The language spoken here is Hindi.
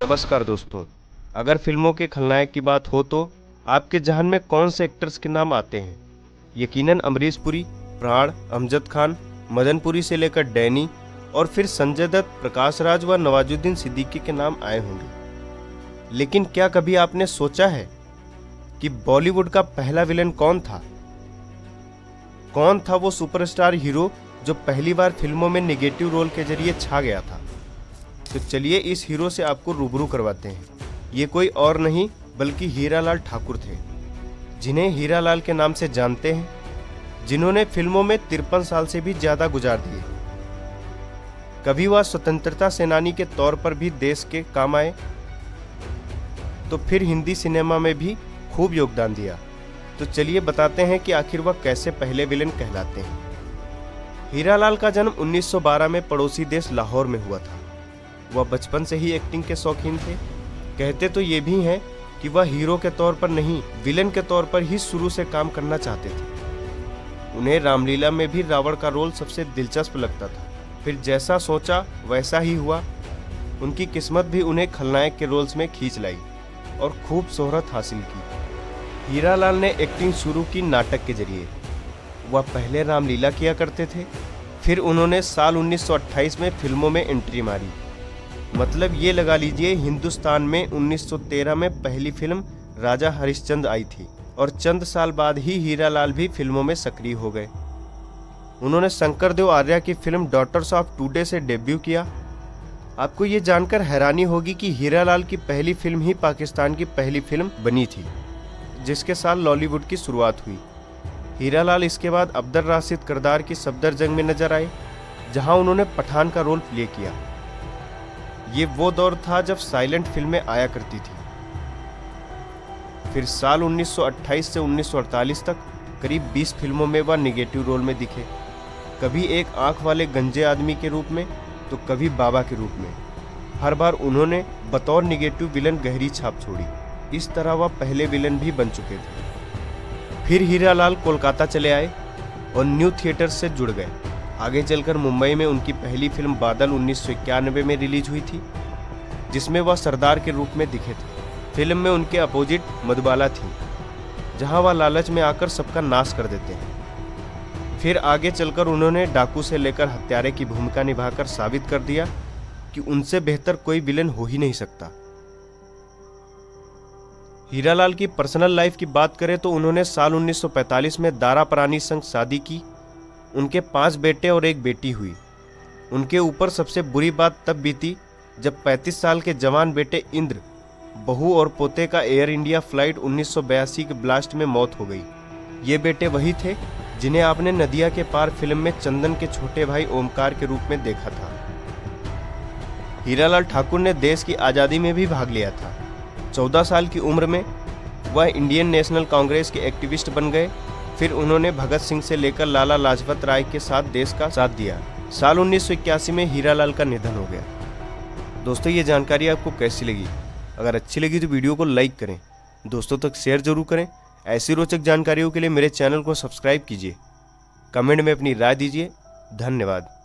नमस्कार दोस्तों। अगर फिल्मों के खलनायक की बात हो तो आपके जहन में कौन से एक्टर्स के नाम आते हैं? यकीनन अमरीश पुरी, प्राण, अमजद खान, मदन पुरी से लेकर डैनी और फिर संजय दत्त, प्रकाश राज व नवाजुद्दीन सिद्दीकी के नाम आए होंगे। लेकिन क्या कभी आपने सोचा है कि बॉलीवुड का पहला विलन कौन था? कौन था वो सुपरस्टार हीरो जो पहली बार फिल्मों में नेगेटिव रोल के जरिए छा गया था? तो चलिए इस हीरो से आपको रूबरू करवाते हैं। ये कोई और नहीं बल्कि हीरालाल ठाकुर थे, जिन्हें हीरालाल के नाम से जानते हैं, जिन्होंने फिल्मों में 53 साल से भी ज्यादा गुजार दिए। कभी वह स्वतंत्रता सेनानी के तौर पर भी देश के काम आए, तो फिर हिंदी सिनेमा में भी खूब योगदान दिया। तो चलिए बताते हैं कि आखिर वह कैसे पहले विलेन कहलाते हैं। हीरालाल का जन्म 1912 में पड़ोसी देश लाहौर में हुआ था। वह बचपन से ही एक्टिंग के शौकीन थे। कहते तो ये भी हैं कि वह हीरो के तौर पर नहीं, विलेन के तौर पर ही शुरू से काम करना चाहते थे। उन्हें रामलीला में भी रावण का रोल सबसे दिलचस्प लगता था। फिर जैसा सोचा वैसा ही हुआ। उनकी किस्मत भी उन्हें खलनायक के रोल्स में खींच लाई और खूब शोहरत हासिल की। हीरालाल ने एक्टिंग शुरू की नाटक के जरिए। वह पहले रामलीला किया करते थे, फिर उन्होंने साल 1928 में फिल्मों में एंट्री मारी। मतलब ये लगा लीजिए, हिंदुस्तान में 1913 में पहली फिल्म राजा हरिश्चंद्र आई थी और चंद साल बाद ही हीरालाल भी फिल्मों में सक्रिय हो गए। उन्होंने शंकर देव आर्या की फिल्म डॉटर्स ऑफ टुडे से डेब्यू किया। आपको ये जानकर हैरानी होगी कि हीरालाल की पहली फिल्म ही पाकिस्तान की पहली फिल्म बनी थी, जिसके साथ लॉलीवुड की शुरुआत हुई। हीरालाल इसके बाद अब्दुल राशिद किरदार की सफदर जंग में नजर आए, जहां उन्होंने पठान का रोल प्ले किया। ये वो दौर था जब साइलेंट फिल्में आया करती थी। फिर साल 1928 से 1948 तक करीब 20 फिल्मों में वह निगेटिव रोल में दिखे। कभी एक आंख वाले गंजे आदमी के रूप में, तो कभी बाबा के रूप में। हर बार उन्होंने बतौर निगेटिव विलन गहरी छाप छोड़ी। इस तरह वह पहले विलन भी बन चुके थे। फिर हीरालाल कोलकाता चले आए और न्यू थिएटर से जुड़ गए। आगे चलकर मुंबई में उनकी पहली फिल्म बादल 1991 में रिलीज हुई थी, जिसमें वह सरदार के रूप में दिखे थे। फिल्म में उनके अपोजिट मधुबाला थी, जहां वह लालच में आकर सबका नाश कर देते हैं। फिर आगे चलकर उन्होंने डाकू से लेकर हत्यारे की भूमिका निभाकर साबित कर दिया कि उनसे बेहतर कोई विलेन हो ही नहीं सकता। हीरालाल की पर्सनल लाइफ की बात करें तो उन्होंने साल 1945 में दारा परानी संग शादी की। उनके 5 बेटे और 1 बेटी हुई। उनके ऊपर सबसे बुरी बात तब बीती जब 35 साल के जवान बेटे इंद्र, बहू और पोते का एयर इंडिया फ्लाइट 1982 के ब्लास्ट में मौत हो गई। ये बेटे वही थे जिन्हें आपने नदिया के पार फिल्म में चंदन के छोटे भाई ओमकार के रूप में देखा था। हीरालाल ठाकुर ने देश की आज़ादी में भी भाग लिया था। 14 साल की उम्र में वह इंडियन नेशनल कांग्रेस के एक्टिविस्ट बन गए। फिर उन्होंने भगत सिंह से लेकर लाला लाजपत राय के साथ देश का साथ दिया। साल 1981 में हीरालाल का निधन हो गया। दोस्तों, ये जानकारी आपको कैसी लगी? अगर अच्छी लगी तो वीडियो को लाइक करें, दोस्तों तक शेयर जरूर करें। ऐसी रोचक जानकारियों के लिए मेरे चैनल को सब्सक्राइब कीजिए। कमेंट में अपनी राय दीजिए। धन्यवाद।